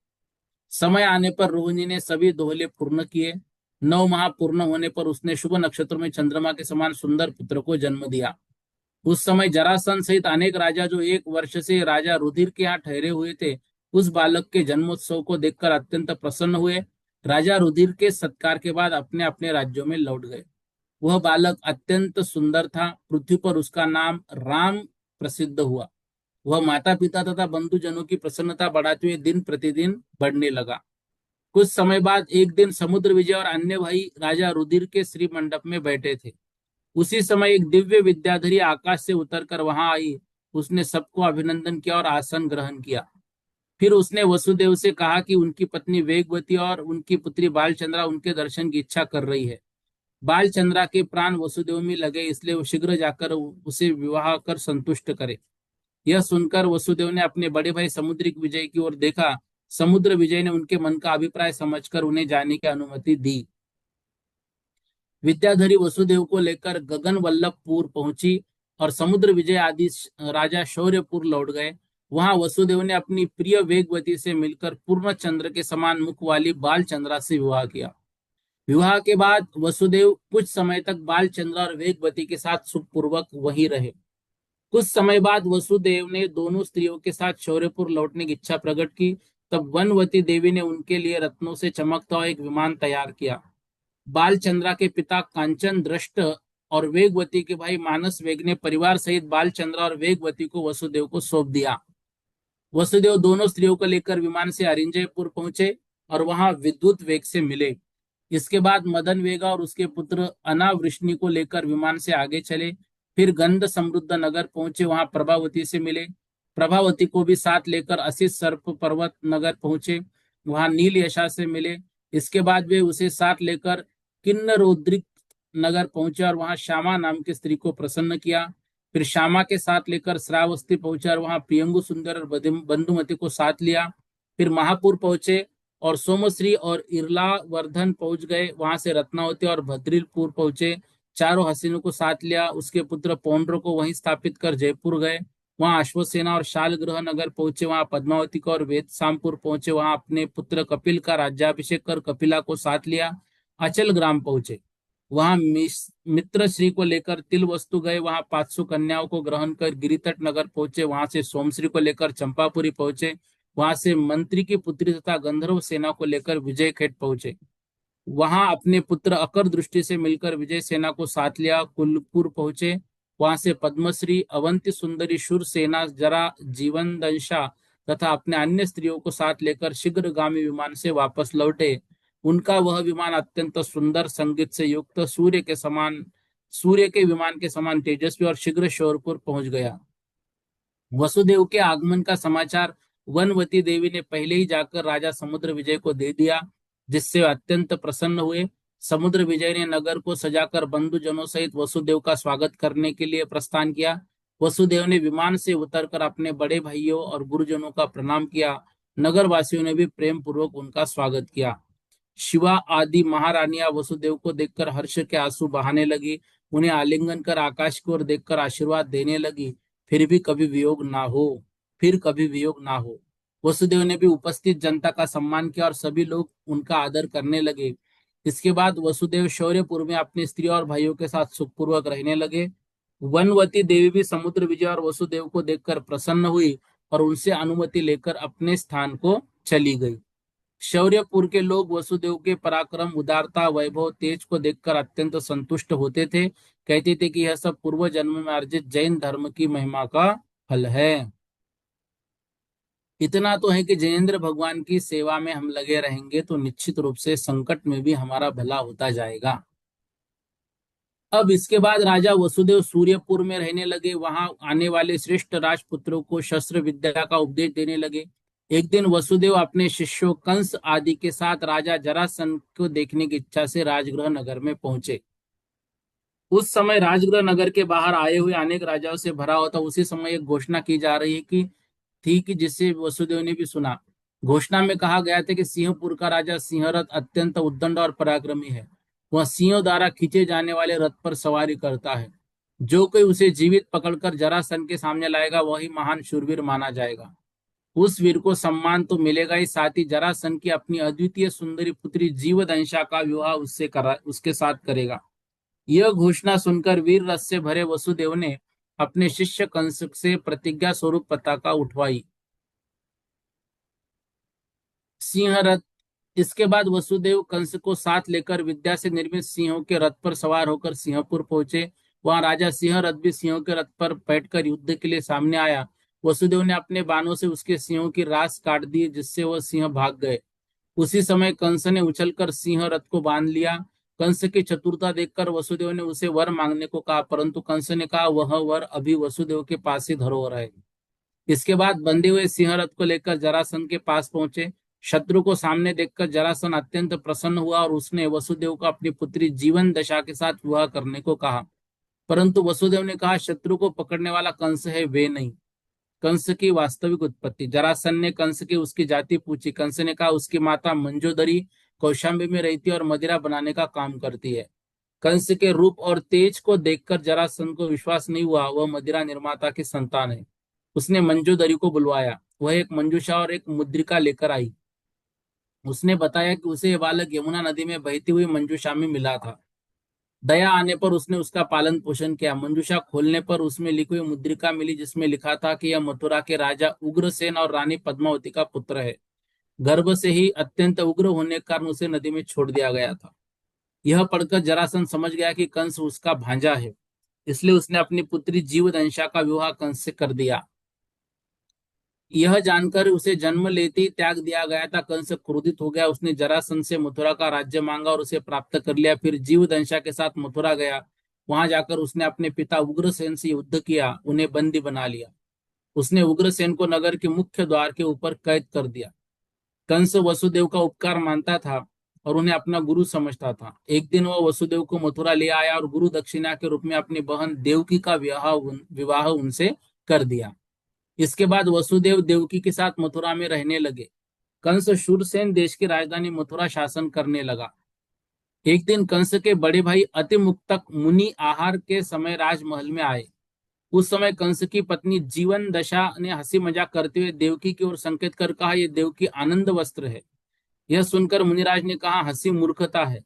समय आने पर रोहिणी ने सभी दोहले पूर्ण किए। 9 माह पूर्ण होने पर उसने शुभ नक्षत्र में चंद्रमा के समान सुंदर पुत्र को जन्म दिया। उस समय जरासंध सहित अनेक राजा जो एक वर्ष से राजा रुधिर के यहाँ ठहरे हुए थे, उस बालक के जन्मोत्सव को देखकर अत्यंत प्रसन्न हुए। राजा रुधिर के सत्कार के बाद अपने अपने राज्यों में लौट गए। वह बालक अत्यंत सुंदर था। पृथ्वी पर उसका नाम राम प्रसिद्ध हुआ। वह माता पिता तथा बंधुजनों की प्रसन्नता बढ़ाते हुए दिन प्रतिदिन बढ़ने लगा। कुछ समय बाद एक दिन समुद्र विजय और अन्य भाई राजा रुधिर के श्री मंडप में बैठे थे। उसी समय एक दिव्य विद्याधरी आकाश से उतरकर वहां आई। उसने सबको अभिनंदन किया और आसन ग्रहण किया। फिर उसने वसुदेव से कहा कि उनकी पत्नी वेगवती और उनकी पुत्री बालचंद्रा उनके दर्शन की इच्छा कर रही है। बालचंद्रा के प्राण वसुदेव में लगे, इसलिए वो शीघ्र जाकर उसे विवाह कर संतुष्ट करे। यह सुनकर वसुदेव ने अपने बड़े भाई समुद्रिक विजय की ओर देखा। समुद्र विजय ने उनके मन का अभिप्राय समझकर उन्हें जाने की अनुमति दी। विद्याधरी वसुदेव को लेकर गगन वल्लभपुर पहुंची और समुद्र विजय आदि राजा शौर्यपुर लौट गए। वहां वसुदेव ने अपनी प्रिय वेगवती से मिलकर पूर्ण चंद्र के समान मुख वाली बालचंद्रा से विवाह किया। विवाह के बाद वसुदेव कुछ समय तक बालचंद्र और वेगवती के साथ सुखपूर्वक वहीं रहे। कुछ समय बाद वसुदेव ने दोनों स्त्रियों के साथ शौर्यपुर लौटने की इच्छा प्रकट की। तब वनवती देवी ने उनके लिए रत्नों से चमकता हुआ एक विमान तैयार किया। बालचंद्रा के पिता कांचन दृष्ट और वेगवती के भाई मानस वेग ने परिवार सहित बालचंद्रा और वेगवती को वसुदेव को सौंप दिया। वसुदेव दोनों स्त्रियों को लेकर विमान से अरिंजयपुर पहुंचे और वहां विद्युत वेग से मिले। इसके बाद मदन वेगा और उसके पुत्र अनावृष्णि को लेकर विमान से आगे चले। फिर गंध समृद्ध नगर पहुंचे, वहां प्रभावती से मिले। प्रभावती को भी साथ लेकर असित सर्प पर्वत नगर पहुंचे, वहां नील यशा से मिले। इसके बाद वे उसे साथ लेकर किन्नरोद्रिक नगर पहुंचे और वहां श्यामा नाम की स्त्री को प्रसन्न किया। फिर श्यामा के साथ लेकर श्रावस्ती पहुंचे और वहां प्रियंगु सुंदर और बंधुमती को साथ लिया। फिर महापुर पहुंचे और सोमश्री और इरलावर्धन पहुंच गए। वहां से रत्नावती और भद्रिलपुर पहुंचे, चारों हसीनों को साथ लिया। उसके पुत्र पौंड्र को वहीं स्थापित कर जयपुर गए। वहां अश्वसेना और शालग्रह नगर पहुंचे, वहां पद्मावती को और वेदसामपुर पहुंचे, वहां अपने पुत्र कपिल का राज्याभिषेक कर कपिला को साथ लिया। अचल ग्राम पहुंचे, वहां मित्र श्री को लेकर तिल वस्तु गए। वहां 500 कन्याओं को ग्रहण कर गिरितट नगर पहुंचे। वहां से सोमश्री को लेकर चंपापुरी पहुंचे। वहां से मंत्री की पुत्री तथा गंधर्व सेना को लेकर विजय खेट पहुंचे। वहां अपने पुत्र अकर दृष्टि से मिलकर विजय सेना को साथ लिया। कुलपुर पहुंचे, वहां से पद्मश्री, अवंती सुंदरी, शुर सेना, जरा, जीवन दंशा तथा अपने अन्य स्त्रियों को साथ लेकर शीघ्रगामी विमान से वापस लौटे। उनका वह विमान अत्यंत सुंदर संगीत से युक्त सूर्य के विमान के समान तेजस्वी और शीघ्र श्योरपुर पहुंच गया। वसुदेव के आगमन का समाचार वनवती देवी ने पहले ही जाकर राजा समुद्र विजय को दे दिया, जिससे वे अत्यंत प्रसन्न हुए। समुद्र विजय ने नगर को सजाकर बंधुजनों सहित वसुदेव का स्वागत करने के लिए प्रस्थान किया। वसुदेव ने विमान से उतरकर अपने बड़े भाइयों और गुरुजनों का प्रणाम किया। नगर वासियों ने भी प्रेम पूर्वक उनका स्वागत किया। शिवा आदि महारानियां वसुदेव को देखकर हर्ष के आंसू बहाने लगी, उन्हें आलिंगन कर आकाश की ओर देखकर आशीर्वाद देने लगी। फिर भी कभी वियोग ना हो, फिर कभी वियोग ना हो। वसुदेव ने भी उपस्थित जनता का सम्मान किया और सभी लोग उनका आदर करने लगे। इसके बाद वसुदेव शौर्यपुर में अपनी स्त्री और भाइयों के साथ सुखपूर्वक रहने लगे। वनवती देवी भी समुद्र विजय और वसुदेव को देखकर प्रसन्न हुई और उनसे अनुमति लेकर अपने स्थान को चली गई। शौर्यपुर के लोग वसुदेव के पराक्रम, उदारता, वैभव, तेज को देखकर अत्यंत संतुष्ट होते थे। कहते थे कि यह सब पूर्व जन्म में अर्जित जैन धर्म की महिमा का फल है। इतना तो है कि जैनेन्द्र भगवान की सेवा में हम लगे रहेंगे तो निश्चित रूप से संकट में भी हमारा भला होता जाएगा। अब इसके बाद राजा वसुदेव सूर्यपुर में रहने लगे। वहां आने वाले श्रेष्ठ राजपुत्रों को शस्त्र विद्या का उपदेश देने लगे। एक दिन वसुदेव अपने शिष्यों कंस आदि के साथ राजा जरासंध को देखने की इच्छा से राजगृह नगर में पहुंचे। उस समय राजगृह नगर के बाहर आए हुए अनेक राजाओं से भरा होता। उसी समय एक घोषणा की जा रही थी कि जिसे वसुदेव ने भी सुना। घोषणा में कहा गया था कि सिंहपुर का राजा सिंहरथ अत्यंत उद्दंड और पराक्रमी है। वह सिंहों द्वारा खींचे जाने वाले रथ पर सवारी करता है। जो कोई उसे जीवित पकड़कर जरासंध के सामने लाएगा वही महान शूरवीर माना जाएगा। उस वीर को सम्मान तो मिलेगा ही, साथ ही जरासंध की अपनी अद्वितीय सुंदरी पुत्री जीवदंशा का विवाह उसके साथ करेगा। यह घोषणा सुनकर वीर रस से भरे वसुदेव ने अपने शिष्य कंस से प्रतिज्ञा स्वरूप पताका उठवाई। सिंहरथ। इसके बाद वसुदेव कंस को साथ लेकर विद्या से निर्मित सिंहों के रथ पर सवार होकर सिंहपुर पहुंचे। वहां राजा सिंहरथ भी सिंहों के रथ पर बैठकर युद्ध के लिए सामने आया। वसुदेव ने अपने बाणों से उसके सिंहों की रास काट दी, जिससे वह सिंह भाग गए। उसी समय कंस ने उछलकर सिंह रथ को बांध लिया। कंस की चतुरता देखकर वसुदेव ने उसे वर मांगने को कहा, परंतु कंस ने कहा वह वर अभी वसुदेव के पास ही धरोहर है। इसके बाद बंधे हुए सिंहरथ को लेकर जरासंध के पास पहुंचे। शत्रु को सामने देखकर जरासंध अत्यंत प्रसन्न हुआ और उसने वसुदेव को अपनी पुत्री जीवन दशा के साथ विवाह करने को कहा। परंतु वसुदेव ने कहा शत्रु को पकड़ने वाला कंस है, वे नहीं। कंस की वास्तविक उत्पत्ति। जरासंध ने कंस की उसकी जाति पूछी। कंस ने कहा उसकी माता मंजोदरी कौशाम्बी में रहती है और मदिरा बनाने का काम करती है। कंस के रूप और तेज को देखकर जरासंध को विश्वास नहीं हुआ वह मदिरा निर्माता की संतान है। उसने मंजोदरी को बुलवाया। वह एक मंजूषा और एक मुद्रिका लेकर आई। उसने बताया कि उसे यह बालक यमुना नदी में बहती हुई मंजूषा में मिला था। दया आने पर उसने उसका पालन पोषण किया। मंजूषा खोलने पर उसमें लिखी हुई मुद्रिका मिली, जिसमें लिखा था कि यह मथुरा के राजा उग्रसेन और रानी पद्मावती का पुत्र है। गर्भ से ही अत्यंत उग्र होने के कारण उसे नदी में छोड़ दिया गया था। यह पढ़कर जरासंध समझ गया कि कंस उसका भांजा है, इसलिए उसने अपनी पुत्री जीवदंशा का विवाह कंस से कर दिया। यह जानकर उसे जन्म लेते ही त्याग दिया गया था। कंस क्रोधित हो गया। उसने जरासंध से मथुरा का राज्य मांगा और उसे प्राप्त कर लिया। फिर जीवदंशा के साथ मथुरा गया। वहां जाकर उसने अपने पिता उग्रसेन से युद्ध किया, उन्हें बंदी बना लिया। उसने उग्रसेन को नगर के मुख्य द्वार के ऊपर कैद कर दिया। कंस वसुदेव का उपकार मानता था और उन्हें अपना गुरु समझता था। एक दिन वह वसुदेव को मथुरा ले आया और गुरु दक्षिणा के रूप में अपनी बहन देवकी का विवाह उनसे कर दिया। इसके बाद वसुदेव देवकी के साथ मथुरा में रहने लगे। कंस शूरसेन देश की राजधानी मथुरा शासन करने लगा। एक दिन कंस के बड़े भाई अतिमुक्तक मुनि आहार के समय राजमहल में आए। उस समय कंस की पत्नी जीवन दशा ने हंसी मजाक करते हुए देवकी की ओर संकेत कर कहा यह देवकी आनंद वस्त्र है। यह सुनकर मुनिराज ने कहा हंसी मूर्खता है,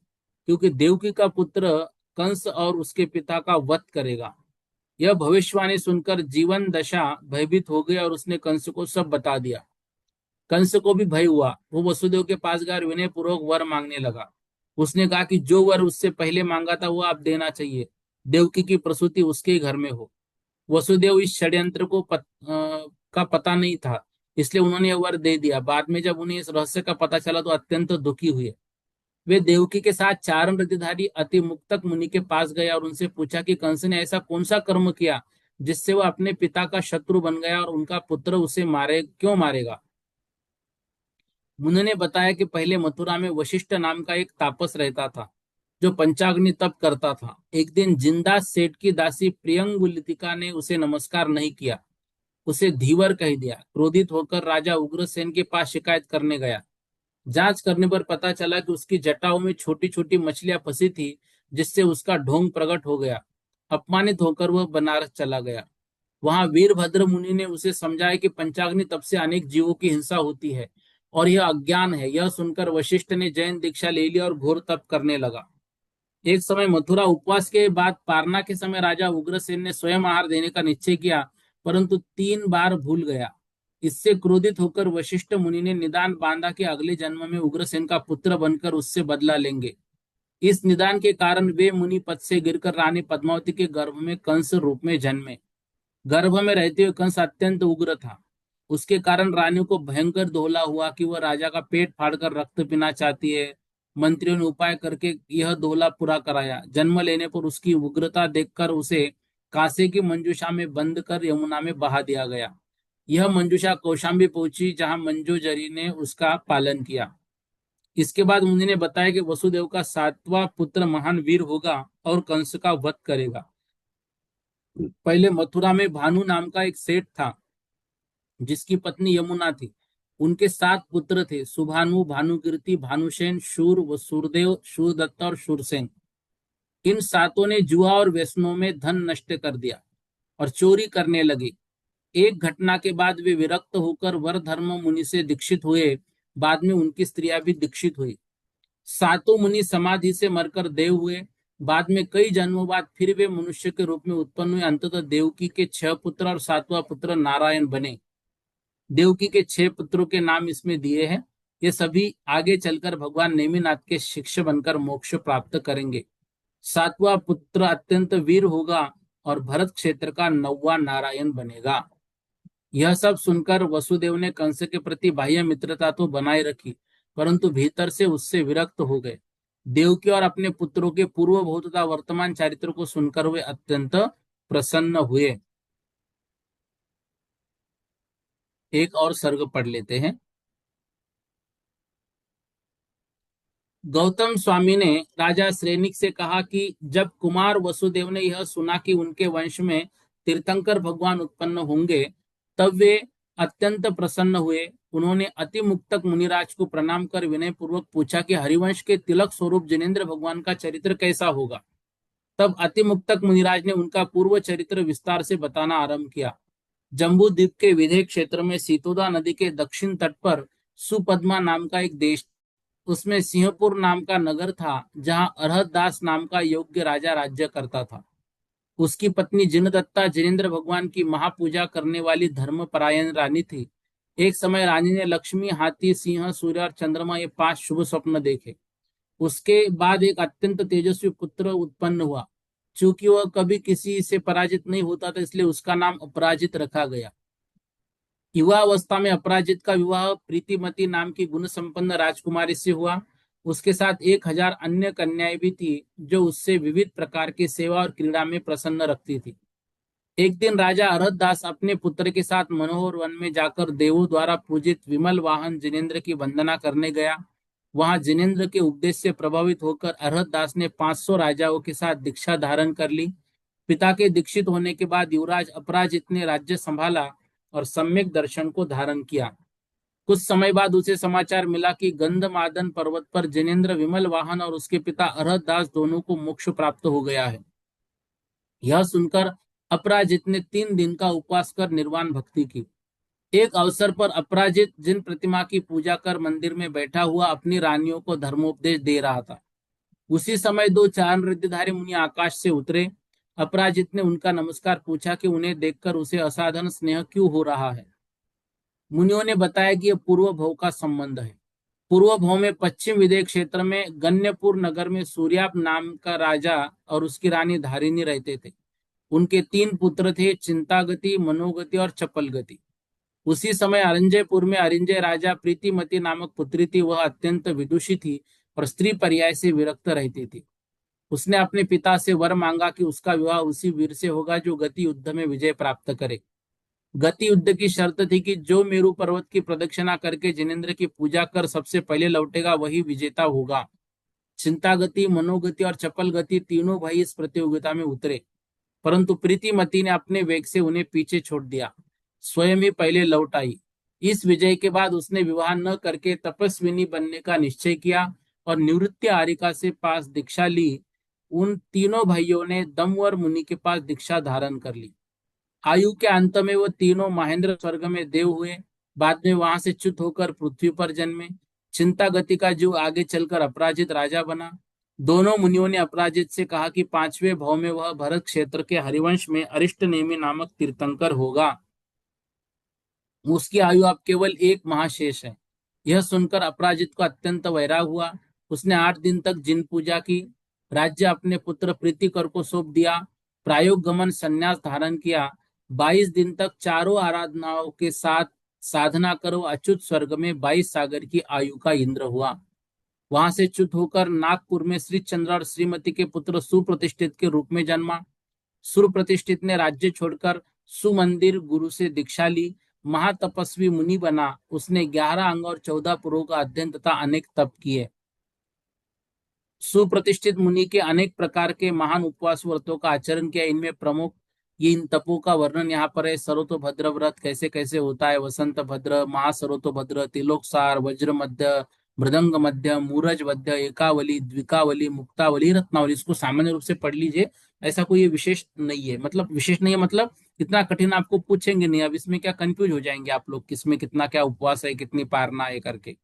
क्योंकि देवकी का पुत्र कंस और उसके पिता का वध करेगा। यह भविष्यवाणी सुनकर जीवन दशा भयभीत हो गई और उसने कंस को सब बता दिया। कंस को भी भय हुआ। वो वसुदेव के पास गया और विनय पूर्वक वर मांगने लगा। उसने कहा कि जो वर उससे पहले मांगा था वो आप देना चाहिए। देवकी की प्रसूति उसके ही घर में हो। वसुदेव इस षड्यंत्र का पता नहीं था, इसलिए उन्होंने यह वर दे दिया। बाद में जब उन्हें इस रहस्य का पता चला तो अत्यंत दुखी हुए। वे देवकी के साथ चारण रतिधारी अति मुक्तक मुनि के पास गया और उनसे पूछा कि कंस ने ऐसा कौन सा कर्म किया जिससे वह अपने पिता का शत्रु बन गया और उनका पुत्र उसे क्यों मारेगा। मुनि ने बताया कि पहले मथुरा में वशिष्ठ नाम का एक तापस रहता था जो पंचाग्नि तप करता था। एक दिन जिंदा सेठ की दासी प्रियंगुलितिका ने उसे नमस्कार नहीं किया, उसे धीवर कह दिया। क्रोधित होकर राजा उग्रसेन के पास शिकायत करने गया। जांच करने पर पता चला कि उसकी जटाओं में छोटी छोटी मछलियां फंसी थी, जिससे उसका ढोंग प्रकट हो गया। अपमानित होकर वह बनारस चला गया। वहां वीरभद्र मुनि ने उसे समझाया कि पंचाग्नि तप से अनेक जीवों की हिंसा होती है और यह अज्ञान है। यह सुनकर वशिष्ठ ने जैन दीक्षा ले ली और घोर तप करने लगा। एक समय मथुरा उपवास के बाद पारना के समय राजा उग्रसेन ने स्वयं आहार देने का निश्चय किया, परंतु 3 बार भूल गया। इससे क्रोधित होकर वशिष्ठ मुनि ने निदान बांधा कि अगले जन्म में उग्रसेन का पुत्र बनकर उससे बदला लेंगे। इस निदान के कारण वे मुनि पद से गिरकर रानी पद्मावती के गर्भ में कंस रूप में जन्मे। गर्भ में रहते हुए कंस अत्यंत उग्र था। उसके कारण रानी को भयंकर दोहला हुआ कि वह राजा का पेट फाड़कर रक्त पीना चाहती है। मंत्रियों ने उपाय करके यह दोहला पूरा कराया। जन्म लेने पर उसकी उग्रता देखकर उसे कांसे की मंजूषा में बंद कर यमुना में बहा दिया गया। यह मंजूषा कौशाम्बी पहुंची, जहां मंजूजरी ने उसका पालन किया। इसके बाद मुनि ने बताया कि वसुदेव का 7वां पुत्र महान वीर होगा और कंस का वध करेगा। पहले मथुरा में भानु नाम का एक सेठ था जिसकी पत्नी यमुना थी। उनके 7 पुत्र थे, सुभानु, भानुकीर्ति, भानुसेन, शूर व सूरदेव, शूरदत्त और शूरसेन। इन सातों ने जुआ और व्यसनों में धन नष्ट कर दिया और चोरी करने लगे। एक घटना के बाद वे विरक्त होकर वर धर्म मुनि से दीक्षित हुए। बाद में उनकी स्त्रियां भी दीक्षित हुई। सातों मुनि समाधि से मरकर देव हुए। बाद में कई जन्मों बाद फिर वे मनुष्य के रूप में उत्पन्न हुए। अंततः देवकी के 6 पुत्र और 7वां पुत्र नारायण बने। देवकी के 6 पुत्रों के नाम इसमें दिए हैं। ये सभी आगे चलकर भगवान नेमिनाथ के शिष्य बनकर मोक्ष प्राप्त करेंगे। 7वां पुत्र अत्यंत वीर होगा और भरत क्षेत्र का 9वां नारायण बनेगा। यह सब सुनकर वसुदेव ने कंस के प्रति बाह्य मित्रता तो बनाए रखी, परंतु भीतर से उससे विरक्त हो गए। देवकी और अपने पुत्रों के पूर्वभूत तथा वर्तमान चरित्र को सुनकर वे अत्यंत प्रसन्न हुए। एक और सर्ग पढ़ लेते हैं। गौतम स्वामी ने राजा श्रेनिक से कहा कि जब कुमार वसुदेव ने यह सुना कि उनके वंश में तीर्थंकर भगवान उत्पन्न होंगे, तब वे अत्यंत प्रसन्न हुए। उन्होंने अति मुक्तक मुनिराज को प्रणाम कर विनय पूर्वक पूछा कि हरिवंश के तिलक स्वरूप जिनेन्द्र भगवान का चरित्र कैसा होगा। तब अति मुक्तक मुनिराज ने उनका पूर्व चरित्र विस्तार से बताना आरंभ किया। जम्बू द्वीप के विदेह क्षेत्र में सीतोदा नदी के दक्षिण तट पर सुपद्मा नाम का एक देश, उसमें सिंहपुर नाम का नगर था, जहां अरहत दास नाम का योग्य राजा राज्य करता था। उसकी पत्नी जिनदत्ता जिनेन्द्र भगवान की महापूजा करने वाली धर्मपरायण रानी थी। एक समय रानी ने लक्ष्मी, हाथी, सिंह, सूर्य और चंद्रमा ये 5 शुभ स्वप्न देखे। उसके बाद एक अत्यंत तेजस्वी पुत्र उत्पन्न हुआ। चूंकि वह कभी किसी से पराजित नहीं होता था, इसलिए उसका नाम अपराजित रखा गया। युवा अवस्था में अपराजित का विवाह प्रीतिमती नाम की गुण संपन्न राजकुमारी से हुआ। उसके साथ 1000 अन्य कन्याएं भी थी जो उससे विविध प्रकार की सेवा और क्रीड़ा में प्रसन्न रखती थी। एक दिन राजा अरहत दास अपने पुत्र के साथ मनोहर वन में जाकर देवों द्वारा पूजित विमल वाहन जिनेन्द्र की वंदना करने गया। वहां जिनेन्द्र के उपदेश से प्रभावित होकर अरहत दास ने 500 राजाओं के साथ दीक्षा धारण कर ली। पिता के दीक्षित होने के बाद युवराज अपराजित ने राज्य संभाला और सम्यक दर्शन को धारण किया। कुछ समय बाद उसे समाचार मिला कि गंधमादन पर्वत पर जिनेन्द्र विमल वाहन और उसके पिता अरहत दास दोनों को मोक्ष प्राप्त हो गया है। यह सुनकर अपराजित ने 3 दिन का उपवास कर निर्वाण भक्ति की। एक अवसर पर अपराजित जिन प्रतिमा की पूजा कर मंदिर में बैठा हुआ अपनी रानियों को धर्मोपदेश दे रहा था। उसी समय 2 चारण रिद्धिधारी मुनि आकाश से उतरे। अपराजित ने उनका नमस्कार पूछा कि उन्हें देखकर उसे असाधारण स्नेह क्यों हो रहा है। मुनियों ने बताया कि यह पूर्व भव का संबंध है। पूर्व भव में पश्चिम विदेह क्षेत्र में गण्यपुर नगर में सूर्याप नाम का राजा और उसकी रानी धारिणी रहते थे। उनके 3 पुत्र थे, चिंतागति, मनोगति और चपलगति। उसी समय अरिंजयपुर में अरिंजय राजा प्रीतिमती नामक पुत्री थी। वह अत्यंत विदुषी थी और स्त्री पर्याय से विरक्त रहती थी। उसने अपने पिता से वर मांगा कि उसका विवाह उसी वीर से होगा जो गति युद्ध में विजय प्राप्त करे। गति युद्ध की शर्त थी कि जो मेरु पर्वत की प्रदक्षिणा करके जिनेंद्र की पूजा कर सबसे पहले लौटेगा वही विजेता होगा। चिंतागति, मनोगति और चपल गति तीनों भाई इस प्रतियोगिता में उतरे, परंतु प्रीतिमती ने अपने वेग से उन्हें पीछे छोड़ दिया, स्वयं ही पहले लौट आई। इस विजय के बाद उसने विवाह न करके तपस्विनी बनने का निश्चय किया और निवृत्ति आरिका से पास दीक्षा ली। उन तीनों भाइयों ने दमवर मुनि के पास दीक्षा धारण कर ली। आयु के अंत में वो तीनों महेंद्र स्वर्ग में देव हुए। बाद में वहां से च्युत होकर पृथ्वी पर जन्मे। चिंता गति का जीव आगे चलकर अपराजित राजा बना। दोनों मुनियों ने अपराजित से कहा कि पांचवें भाव में वह भरत क्षेत्र के हरिवंश में अरिष्ट नेमि नामक तीर्थंकर होगा। उसकी आयु अब केवल एक महाशेष है। यह सुनकर अपराजित को अत्यंत वैराग हुआ। उसने 8 दिन तक जिन पूजा की, राज्य अपने पुत्र प्रीतिकर को सौंप दिया, प्रायोग गमन संन्यास धारण किया। 22 दिन तक चारों आराधनाओं के साथ साधना करो अच्युत स्वर्ग में 22 सागर की आयु का इंद्र हुआ। वहां से च्युत होकर नागपुर में श्री चंद्र और श्रीमती के पुत्र सुप्रतिष्ठित के रूप में जन्मा। सुप्रतिष्ठित ने राज्य छोड़कर सुमंदिर गुरु से दीक्षा ली, महातपस्वी मुनि बना। उसने 11 अंग और 14 पुरों का अध्ययन तथा अनेक तप किए। सुप्रतिष्ठित मुनि के अनेक प्रकार के महान उपवास व्रतों का आचरण किया। इनमें प्रमुख ये इन तपों का वर्णन यहाँ पर है। सरोतो भद्र व्रत कैसे कैसे होता है, वसंत भद्र, महासरोतो भद्र, तिलोकसार, वज्र मध्य, मृदंग मध्य, मूरज मध्य, एकावली, द्विकावली, मुक्तावली, रत्नावली। इसको सामान्य रूप से पढ़ लीजिए। ऐसा कोई विशेष नहीं है, मतलब विशेष नहीं है मतलब इतना कठिन आपको पूछेंगे नहीं। अब इसमें क्या कंफ्यूज हो जाएंगे आप लोग, किसमें कितना क्या उपवास है, कितनी पारना है करके।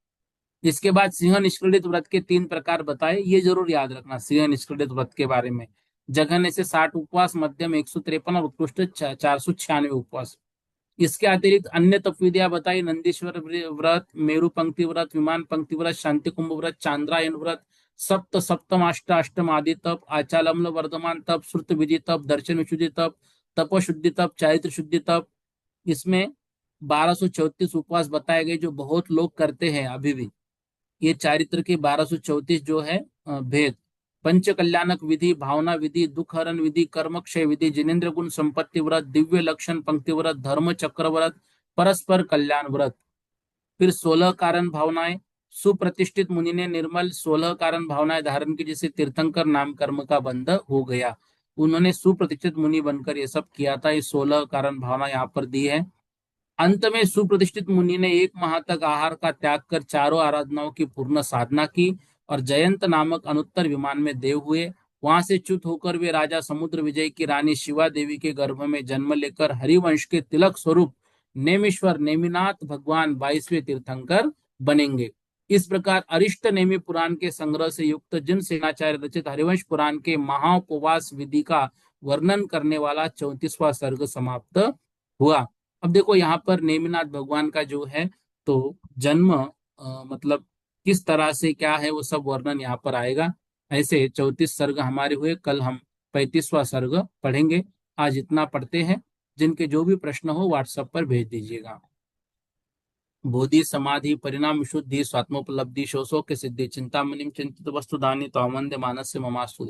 इसके बाद सिंह निष्क्रिय व्रत के 3 प्रकार बताए, ये जरूर याद रखना सिंह निष्क्रिय व्रत के बारे में। जघन्य से 60 उपवास, मध्यम 153 और उत्कृष्ट 496 उपवास। इसके अतिरिक्त अन्य तपविधियां बताई, नंदीश्वर व्रत, मेरु पंक्ति व्रत, विमान पंक्ति व्रत, शांति कुंभ व्रत, चांद्रायन व्रत, सप्त सप्तम अष्ट अष्टम आदि तप, आचालम्ल वर्धमान तप, श्रुत विधि तप, दर्शन विशुद्धि तप, तपोशुद्धि तप, चारित्र शुद्धि तप। इसमें 1234 उपवास बताए गए जो बहुत लोग करते हैं अभी भी। ये चारित्र के 1234 जो है भेद। पंच कल्याणक विधि, भावना विधि, दुख हरण विधि, कर्मक्षय विधि, जिनेन्द्र गुण संपत्ति व्रत, दिव्य लक्षण पंक्ति व्रत, धर्म चक्र व्रत, परस्पर कल्याण व्रत। फिर 16 कारण भावनाएं। सुप्रतिष्ठित मुनि ने निर्मल 16 कारण भावनाएं धारण की, जिसे तीर्थंकर नाम कर्म का बंध हो गया। उन्होंने सुप्रतिष्ठित मुनि बनकर ये सब किया था। ये 16 कारण भावना यहाँ पर दी है। अंत में सुप्रतिष्ठित मुनि ने 1 माह तक आहार का त्याग कर चारों आराधनाओं की पूर्ण साधना की और जयंत नामक अनुत्तर विमान में देव हुए। वहां से च्युत होकर वे राजा समुद्र विजय की रानी शिवा देवी के गर्भ में जन्म लेकर हरिवंश के तिलक स्वरूप नेमीश्वर नेमिनाथ भगवान 22वें तीर्थंकर बनेंगे। इस प्रकार अरिष्ट नेमि पुराण के संग्रह से युक्त जिन सेनाचार्य रचित हरिवंश पुराण के महाउपवास विधि का वर्णन करने वाला 34वां सर्ग समाप्त हुआ। अब देखो यहाँ पर नेमिनाथ भगवान का जो है तो जन्म मतलब किस तरह से क्या है वो सब वर्णन यहाँ पर आएगा। ऐसे 34 सर्ग हमारे हुए। कल हम 35वां सर्ग पढ़ेंगे। आज इतना पढ़ते हैं। जिनके जो भी प्रश्न हो व्हाट्सएप पर भेज दीजिएगा। बोधि समाधि परिणाम विशुद्धि स्वात्मोपलब्धि शोषो के सिद्धि चिंतामणिम चिंतित वस्तु दानी तो वंदे मानस से ममास्तु।